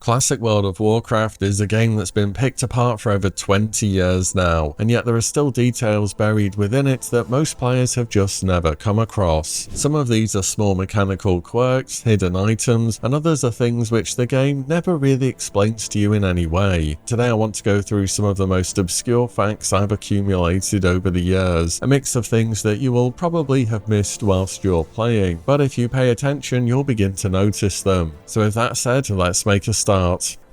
Classic World of Warcraft is a game that's been picked apart for over 20 years now, and yet there are still details buried within it that most players have just never come across. Some of these are small mechanical quirks, hidden items, and others are things which the game never really explains to you in any way. Today I want to go through some of the most obscure facts I've accumulated over the years, a mix of things that you will probably have missed whilst you're playing, but if you pay attention you'll begin to notice them. So with that said, let's make a start.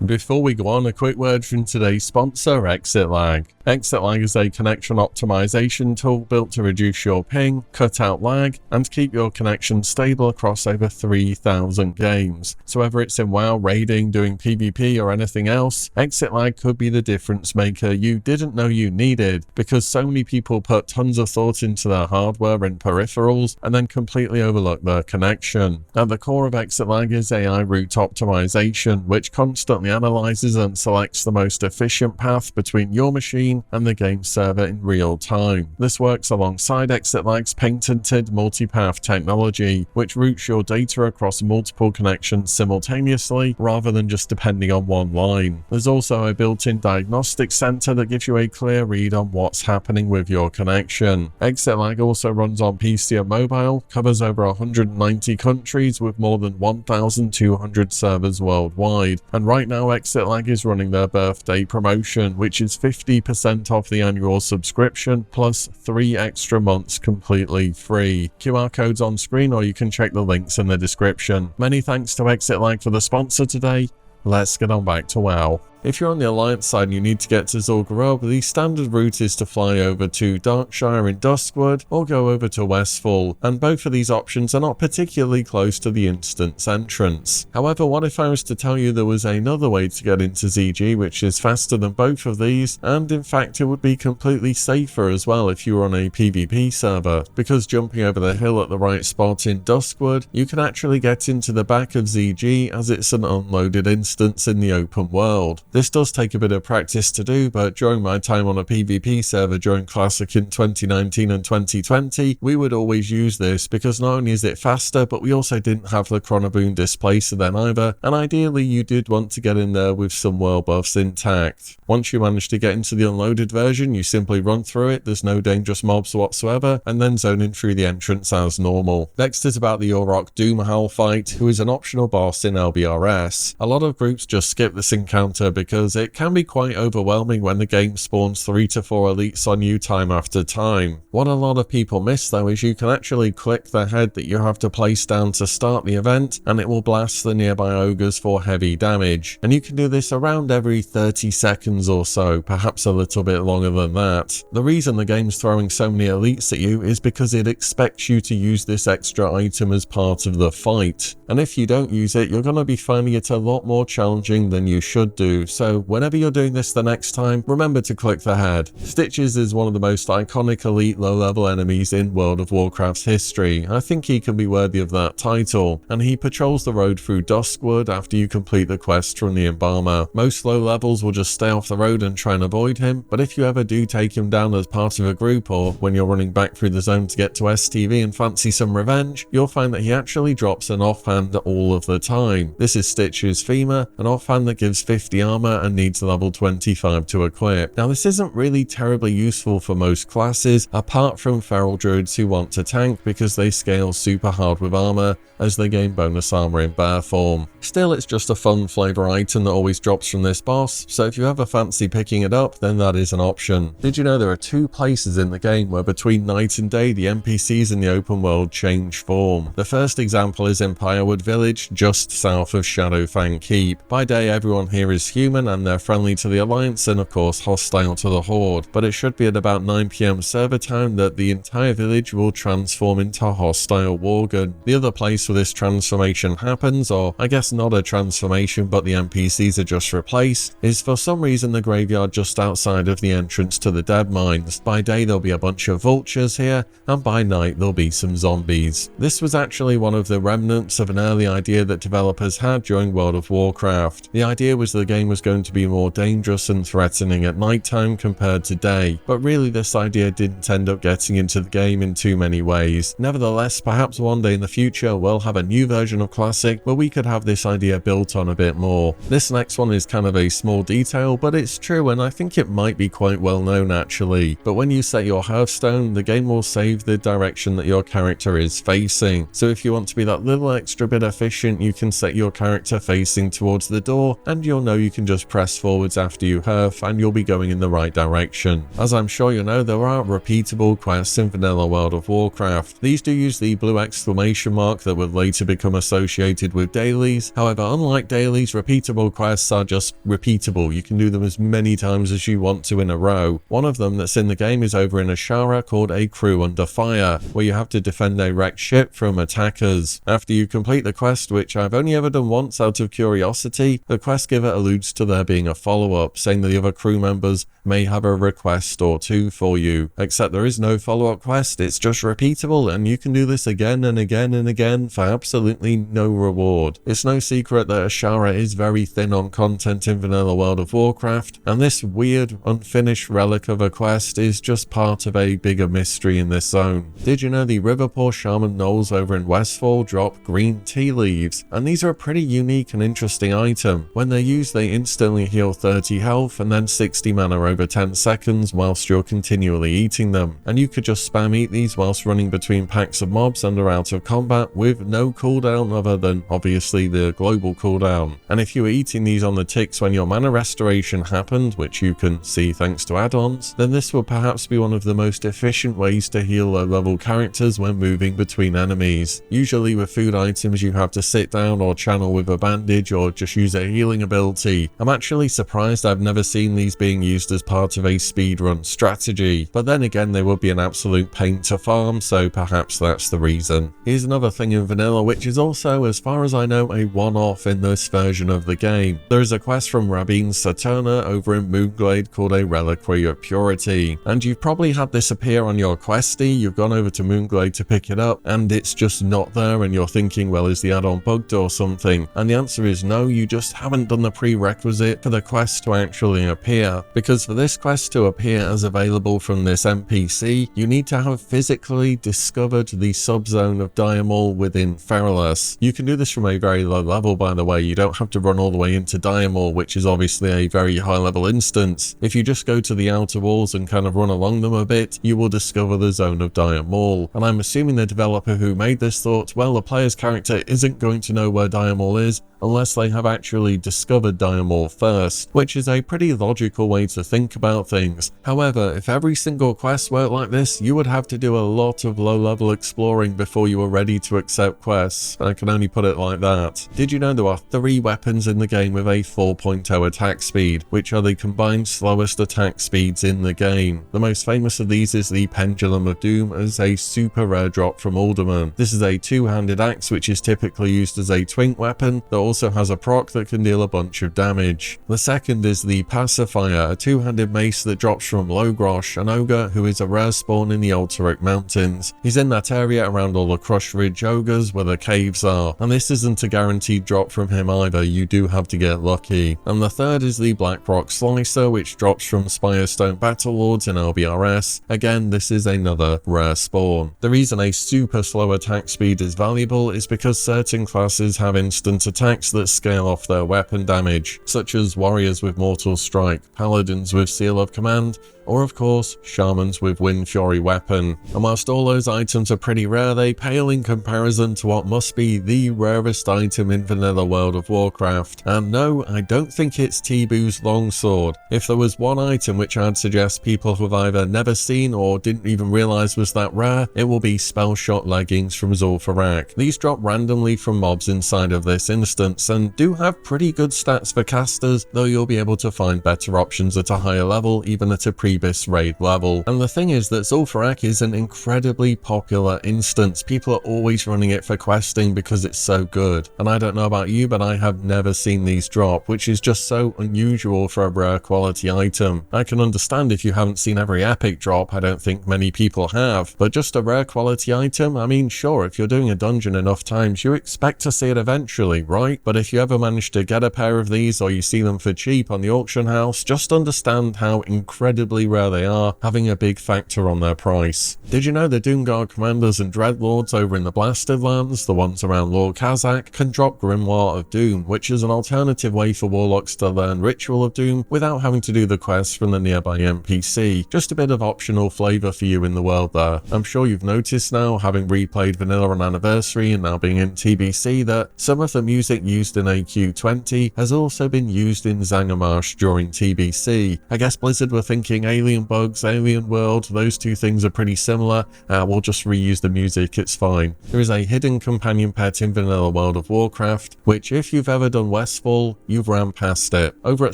Before we go on, a quick word from today's sponsor, EXITLAG. EXITLAG is a connection optimization tool built to reduce your ping, cut out lag, and keep your connection stable across over 3,000 games. So whether it's in WoW, raiding, doing PvP, or anything else, EXITLAG could be the difference maker you didn't know you needed, because so many people put tons of thought into their hardware and peripherals and then completely overlook their connection. At the core of EXITLAG is AI route optimization, which constantly analyzes and selects the most efficient path between your machine and the game server in real time. This works alongside EXITLAG's patented multipath technology, which routes your data across multiple connections simultaneously rather than just depending on one line. There's also a built-in diagnostic center that gives you a clear read on what's happening with your connection. EXITLAG also runs on PC and mobile, covers over 190 countries with more than 1,200 servers worldwide, and right now EXITLAG is running their birthday promotion, which is 50% off the annual subscription plus 3 extra months completely free. QR codes on screen, or you can check the links in the description. Many thanks to EXITLAG for the sponsor today. Let's get on back to WoW. If you're on the Alliance side and you need to get to Zul'Gurub, the standard route is to fly over to Darkshire in Duskwood or go over to Westfall, and both of these options are not particularly close to the instance entrance. However, what if I was to tell you there was another way to get into ZG which is faster than both of these, and in fact it would be completely safer as well if you were on a PvP server, because jumping over the hill at the right spot in Duskwood, you can actually get into the back of ZG as it's an unloaded instance in the open world. This does take a bit of practice to do, but during my time on a PvP server during Classic in 2019 and 2020, we would always use this because not only is it faster, but we also didn't have the Chronoboon Displacer then either, and ideally you did want to get in there with some world buffs intact. Once you manage to get into the unloaded version, you simply run through it, there's no dangerous mobs whatsoever, and then zone in through the entrance as normal. Next is about the Orok Doomhowl fight, who is an optional boss in LBRS. A lot of groups just skip this encounter because it can be quite overwhelming when the game spawns 3 to 4 elites on you time after time. What a lot of people miss though is you can actually click the head that you have to place down to start the event, and it will blast the nearby ogres for heavy damage. And you can do this around every 30 seconds or so, perhaps a little bit longer than that. The reason the game's throwing so many elites at you is because it expects you to use this extra item as part of the fight. And if you don't use it, you're going to be finding it a lot more challenging than you should do. So whenever you're doing this the next time, remember to click the head. Stitches is one of the most iconic elite low-level enemies in World of Warcraft's history. I think he can be worthy of that title, and he patrols the road through Duskwood after you complete the quest from the Embalmer. Most low levels will just stay off the road and try and avoid him, but if you ever do take him down as part of a group, or when you're running back through the zone to get to STV and fancy some revenge, you'll find that he actually drops an offhand all of the time. This is Stitch's Femur, an offhand that gives 50 armor and needs level 25 to equip. Now this isn't really terribly useful for most classes, apart from feral druids who want to tank because they scale super hard with armor as they gain bonus armor in bear form. Still, it's just a fun flavor item that always drops from this boss, so if you ever fancy picking it up, then that is an option. Did you know there are 2 places in the game where between night and day the NPCs in the open world change form? The first example is in Pyrewood Village, just south of Shadowfang Keep. By day everyone here is human and they're friendly to the Alliance and of course hostile to the Horde, but it should be at about 9 PM server time that the entire village will transform into hostile Worgen. The other place where this transformation happens, or I guess not a transformation but the NPCs are just replaced, is for some reason the graveyard just outside of the entrance to the dead mines. By day there'll be a bunch of vultures here, and by night there'll be some zombies. This was actually one of the remnants of an early idea that developers had during World of Warcraft. The idea was the game was going to be more dangerous and threatening at nighttime compared to day, but really this idea didn't end up getting into the game in too many ways. Nevertheless, perhaps one day in the future we'll have a new version of Classic where we could have this idea built on a bit more. This next one is kind of a small detail, but it's true and I think it might be quite well known actually. But when you set your Hearthstone, the game will save the direction that your character is facing. So if you want to be that little extra bit efficient, you can set your character facing towards the door and you'll know you can just press forwards after you Hearth and you'll be going in the right direction. As I'm sure you know, there are repeatable quests in Vanilla World of Warcraft. These do use the blue exclamation mark that would later become associated with dailies. However, unlike dailies, repeatable quests are just repeatable. You can do them as many times as you want to in a row. One of them that's in the game is over in Ashara called A Crew Under Fire, where you have to defend a wrecked ship from attackers. After you complete the quest, which I've only ever done once out of curiosity, the quest giver alludes to there being a follow-up, saying that the other crew members may have a request or two for you, except there is no follow-up quest. It's just repeatable and you can do this again and again and again for absolutely no reward. It's no secret that Ashara is very thin on content in Vanilla World of Warcraft, and this weird unfinished relic of a quest is just part of a bigger mystery in this zone. Did you know the Riverpaw Shaman Knolls over in Westfall drop green tea leaves? And these are a pretty unique and interesting item. When they're used, they instantly heal 30 health and then 60 mana over 10 seconds whilst you're continually eating them. And you could just spam eat these whilst running between packs of mobs and are out of combat with no cooldown other than obviously the global cooldown. And if you were eating these on the ticks when your mana restoration happened, which you can see thanks to add-ons, then this would perhaps be one of the most efficient ways to heal low-level characters when moving between enemies. Usually with food items you have to sit down or channel with a bandage or just use a healing ability. I'm actually surprised I've never seen these being used as part of a speedrun strategy, but then again they would be an absolute pain to farm, so perhaps that's the reason. Here's another thing in Vanilla which is also, as far as I know, a one-off in this version of the game. There is a quest from Rabin Saturna over in Moonglade called a Reliquary of Purity, and you've probably had this appear on your questy. You've gone over to Moonglade to pick it up and it's just not there and you're thinking, well, is the add-on bugged or something? And the answer is no, you just haven't done the prerequisite for the quest to actually appear, because for this quest to appear as available from this NPC, you need to have physically discovered the subzone of Diamol within Feralus. You can do this from a very low level, by the way. You don't have to run all the way into Diamol, which is obviously a very high level instance. If you just go to the outer walls and kind of run along them a bit, you will discover the zone of Diamol. And I'm assuming the developer who made this thought, well, the player's character isn't going to know where Diamol is unless they have actually discovered Diamol first, which is a pretty logical way to think about things. However, if every single quest worked like this, you would have to do a lot of low-level exploring before you were ready to accept quests. I can only put it like that. Did you know there are 3 weapons in the game with a 4.0 attack speed, which are the combined slowest attack speeds in the game? The most famous of these is the Pendulum of Doom as a super rare drop from Alderman. This is a two-handed axe which is typically used as a twink weapon that also has a proc that can deal a bunch of damage. The second is the Pacifier, a two-handed mace that drops from Logrosh, an ogre who is a rare spawn in the Alterac Mountains. He's in that area around all the Crush Ridge ogres where the caves are, and this isn't a guaranteed drop from him either, you do have to get lucky. And the third is the Blackrock Slicer, which drops from Spirestone Battlelords in LBRS. Again, this is another rare spawn. The reason a super slow attack speed is valuable is because certain classes have instant attacks that scale off their weapon damage, such as warriors with Mortal Strike, paladins with Seal of Command, or of course, shamans with Wind Fury weapon. And whilst all those items are pretty rare, they pale in comparison to what must be the rarest item in Vanilla World of Warcraft. And no, I don't think it's Tibu's longsword. If there was one item which I'd suggest people have either never seen or didn't even realise was that rare, it will be Spell Shot Leggings from Zul'Farrak. These drop randomly from mobs inside of this instance and do have pretty good stats for casters, though you'll be able to find better options at a higher level, even at a Prebis raid level. And the thing is that Zul'Farrak is an incredibly popular instance. People are always running it for questing because it's so good. And I don't know about you, but I have never seen these drop, which is just so unusual for a rare quality item. I can understand if you haven't seen every epic drop, I don't think many people have, but just a rare quality item, I mean, sure, if you're doing a dungeon enough times, you expect to see it eventually, right? But if you ever manage to get a pair of these or you see them for cheap on the auction house, just understand how incredibly rare they are, having a big factor on their price. Did you know the Doomguard commanders and dreadlords over in the Blasted Lands, the ones around Lord Kazakh, can drop Grimoire of Doom, which is an alternative way for warlocks to learn Ritual of Doom without having to do the quests from the nearby NPC. Just a bit of optional flavour for you in the world there. I'm sure you've noticed now, having replayed Vanilla on Anniversary and now being in TBC, that some of the music used in AQ20 has also been used in Zangarmarsh during TBC. I guess Blizzard were thinking Alien Bugs, Alien World, those two things are pretty similar, we'll just reuse the music, it's fine. There is a hidden companion pet in Vanilla World of Warcraft, which if you've ever done Westfall, you've ran past it. Over at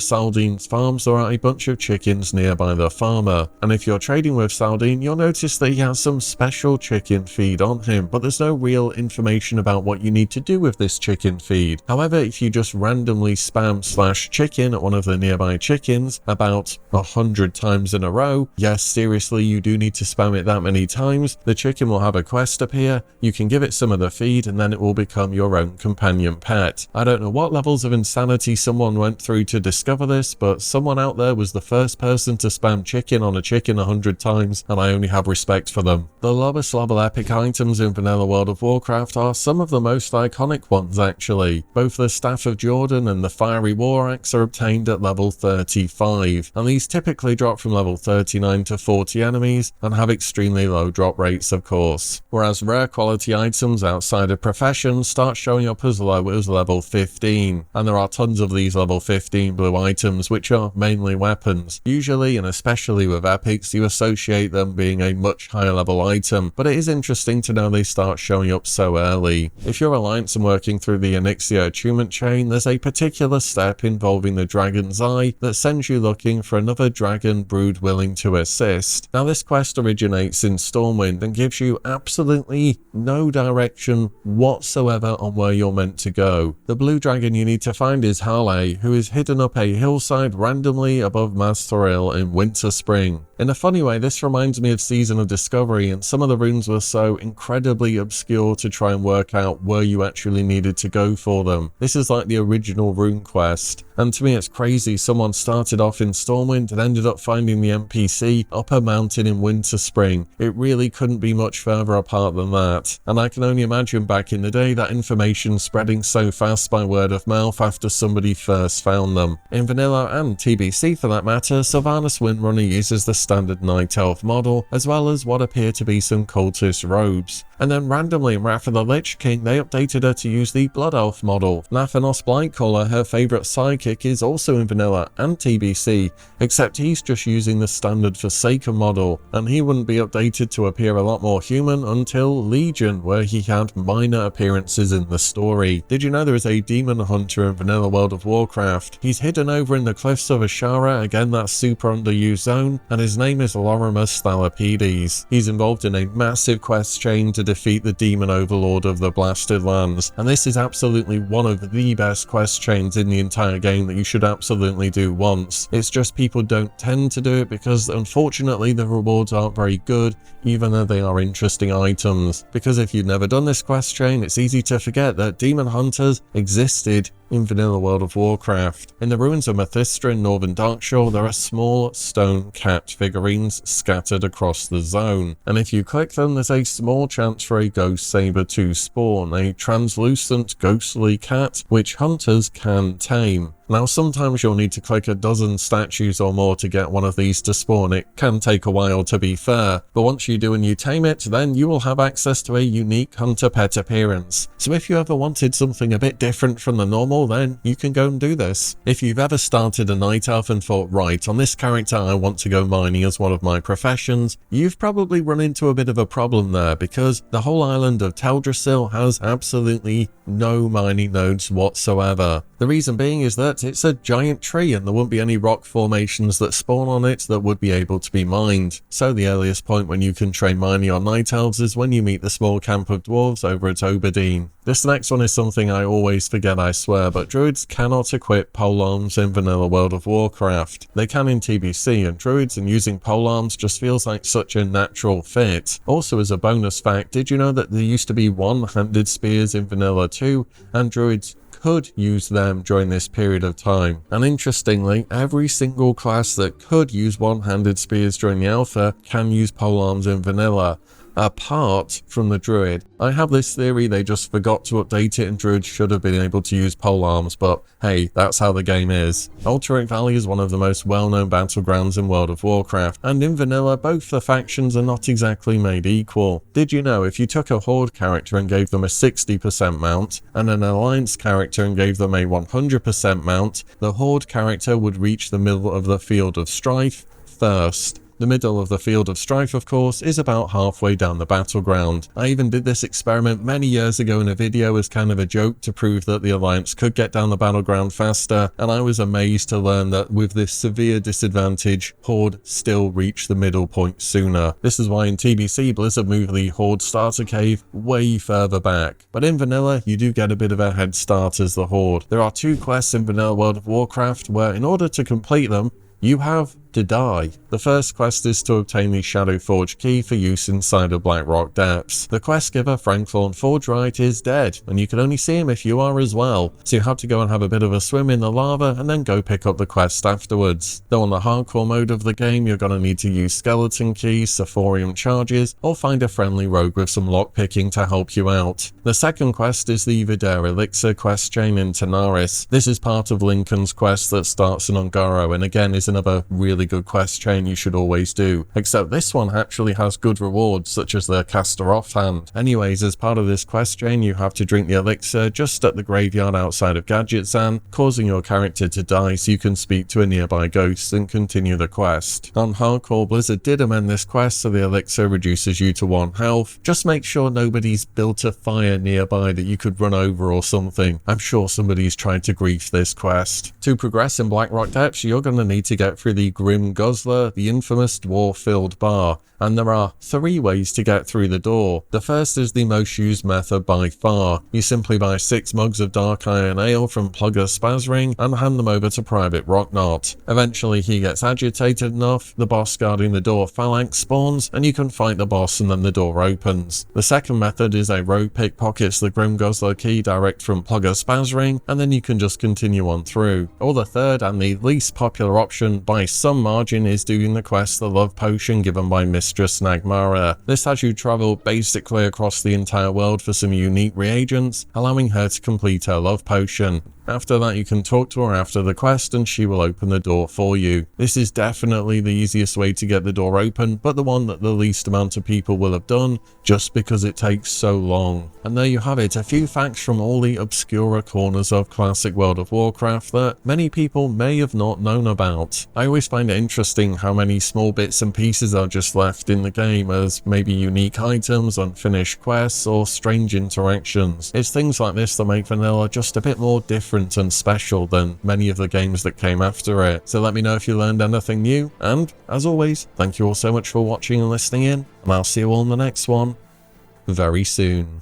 Saldine's farms there are a bunch of chickens nearby the farmer, and if you're trading with Saldine, you'll notice that he has some special chicken feed on him, but there's no real information about what you need to do with this chicken feed. However, if you just randomly spam /chicken at one of the nearby chickens about 100 times in a row, yes, seriously, you do need to spam it that many times, the chicken will have a quest appear, you can give it some of the feed, and then it will become your own companion pet. I don't know what levels of insanity someone went through to discover this, but someone out there was the first person to spam chicken on a chicken 100 times, and I only have respect for them. The lowest level epic items in Vanilla World of Warcraft are some of the most iconic ones actually. Both the Staff of Jordan and the Fiery War Axe are obtained at level 35, and these typically drop from level 39 to 40 enemies and have extremely low drop rates of course. Whereas rare quality items outside of professions start showing up as low as level 15, and there are tons of these level 15 blue items which are mainly weapons. Usually and especially with epics you associate them being a much higher level item, but it is interesting to know they start showing up so early. If you're Alliance and working through the Onyxia attunement chain, there's a particular step involving the Dragon's Eye that sends you looking for another dragon brood willing to assist. Now this quest originates in Stormwind and gives you absolutely no direction whatsoever on where you're meant to go. The blue dragon you need to find is Harley, who is hidden up a hillside randomly above Mastoril in Winter Spring. In a funny way, this reminds me of Season of Discovery, and some of the runes were so incredibly obscure to try and work out where you actually needed to go for them. This is like the original rune quest, and to me it's crazy someone started off in Stormwind and ended up finding the NPC up a mountain in Winter Spring. It really couldn't be much further apart than that, and I can only imagine back in the day that information spreading so fast by word of mouth after somebody first found them. In Vanilla and TBC for that matter, Sylvanas Windrunner uses the standard Night Elf model, as well as what appear to be some cultist robes. And then randomly in Wrath of the Lich King, they updated her to use the Blood Elf model. Nathanos Blightcaller, her favourite sidekick, is also in Vanilla and TBC, except he's just using the standard Forsaken model, and he wouldn't be updated to appear a lot more human until Legion, where he had minor appearances in the story. Did you know there is a demon hunter in Vanilla World of Warcraft? He's hidden over in the cliffs of Ashara, again that super underused zone, and his name is Lorimus Thalapides. He's involved in a massive quest chain to defeat the demon overlord of the Blasted Lands, and this is absolutely one of the best quest chains in the entire game that you should absolutely do once. It's just people don't tend to do it because unfortunately the rewards aren't very good, even though they are interesting items. Because if you've never done this quest chain, it's easy to forget that demon hunters existed in Vanilla World of Warcraft. In the ruins of Methistra in Northern Darkshore, there are small stone cat figurines scattered across the zone, and if you click them, there's a small chance for a ghost saber to spawn, a translucent ghostly cat which hunters can tame. Now sometimes you'll need to click a dozen statues or more to get one of these to spawn. It can take a while to be fair, but once you do and you tame it, then you will have access to a unique hunter pet appearance. So if you ever wanted something a bit different from the normal, then you can go and do this. If you've ever started a night elf and thought, right, on this character I want to go mining as one of my professions, you've probably run into a bit of a problem there, because the whole island of Teldrassil has absolutely no mining nodes whatsoever. The reason being is that it's a giant tree and there won't be any rock formations that spawn on it that would be able to be mined. So the earliest point when you can train mining on night elves is when you meet the small camp of dwarves over at Oberdeen. This next one is something I always forget, I swear, but druids cannot equip polearms in Vanilla World of Warcraft. They can in TBC, and druids and using polearms just feels like such a natural fit. Also, as a bonus fact, did you know that there used to be one-handed spears in Vanilla 2, and druids could use them during this period of time. And interestingly, every single class that could use one-handed spears during the alpha can use polearms in vanilla, apart from the druid. I have this theory they just forgot to update it and druids should have been able to use polearms, but hey, that's how the game is. Alterac Valley is one of the most well-known battlegrounds in World of Warcraft, and in vanilla both the factions are not exactly made equal. Did you know if you took a Horde character and gave them a 60% mount, and an Alliance character and gave them a 100% mount, the Horde character would reach the middle of the field of strife first? The middle of the field of strife, of course, is about halfway down the battleground. I even did this experiment many years ago in a video as kind of a joke to prove that the Alliance could get down the battleground faster, and I was amazed to learn that with this severe disadvantage, Horde still reached the middle point sooner. This is why in TBC, Blizzard moved the Horde starter cave way further back. But in vanilla, you do get a bit of a head start as the Horde. There are 2 quests in vanilla World of Warcraft where, in order to complete them, you have to die. The first quest is to obtain the Shadowforge key for use inside of Blackrock Depths. The quest giver, Franklin Forgewright, is dead, and you can only see him if you are as well, so you have to go and have a bit of a swim in the lava and then go pick up the quest afterwards. Though on the hardcore mode of the game, you're going to need to use skeleton keys, Sophorium charges, or find a friendly rogue with some lockpicking to help you out. The second quest is the Vidaire Elixir quest chain in Tanaris. This is part of Lincoln's quest that starts in Ungaro, and again is another really good quest chain you should always do, except this one actually has good rewards such as the caster offhand. Anyways, as part of this quest chain you have to drink the elixir just at the graveyard outside of Gadgetzan, causing your character to die so you can speak to a nearby ghost and continue the quest. On hardcore, Blizzard did amend this quest so the elixir reduces you to 1 health. Just make sure nobody's built a fire nearby that you could run over or something. I'm sure somebody's tried to grief this quest. To progress in Blackrock Depths, you're going to need to get through the Grim Guzzler, the infamous dwarf-filled bar, and there are 3 ways to get through the door. The first is the most used method by far. You simply buy 6 mugs of dark iron ale from Plugger Spazring and hand them over to Private Rocknot. Eventually he gets agitated enough, the boss guarding the door Phalanx spawns, and you can fight the boss and then the door opens. The second method is a rogue pickpockets the Grim Guzzler key direct from Plugger Spazring, and then you can just continue on through. Or the third and the least popular option by some margin is doing the quest The Love Potion given by Mistress Nagmara. This has you travel basically across the entire world for some unique reagents, allowing her to complete her love potion. After that you can talk to her after the quest and she will open the door for you. This is definitely the easiest way to get the door open, but the one that the least amount of people will have done, just because it takes so long. And there you have it, a few facts from all the obscure corners of classic World of Warcraft that many people may have not known about. I always find it interesting how many small bits and pieces are just left in the game as maybe unique items, unfinished quests, or strange interactions. It's things like this that make vanilla just a bit more different and special than many of the games that came after it. So let me know if you learned anything new, and as always, thank you all so much for watching and listening in, and I'll see you all in the next one very soon.